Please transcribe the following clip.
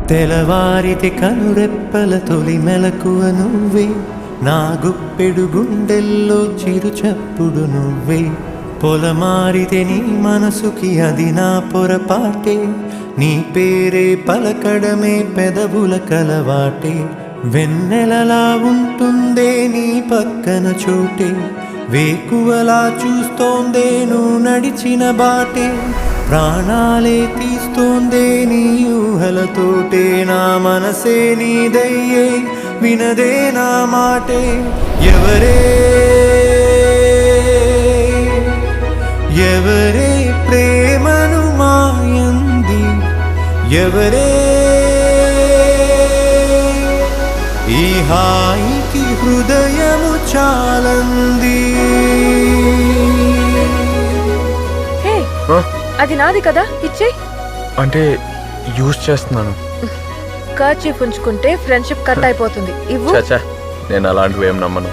తెలవారితే కనురెప్పల తొలి మెలకువ నువ్వే, నా గుప్పెడు గుండెల్లో చిరు చప్పుడు నువ్వే. పొలమారితే నీ మనసుకి అది నా పొరపాటే, నీ పేరే పలకడమే పెదవుల కలవాటే. వెన్నెలలా ఉంటుందే నీ పక్కన చోటే, వేకువలా చూస్తోందే నువ్వు నడిచిన బాటే. ప్రాణాలే తీస్తోందే నీ ఊహలతోటే, నా మనసే నీదయ్యే వినదే నా మాటే. ఎవరే ప్రేమను మాయంది, ఎవరే ఈ హాయికి హృదయము చాలంది. అది నాది కదా, ఇచ్చే. అంటే యూజ్ చేస్తున్నాను. కర్చీఫ్ ఉంచుకుంటే ఫ్రెండ్షిప్ కట్ అయిపోతుంది. ఇవ్వు. నేను అలాంటివి ఏం నమ్మను.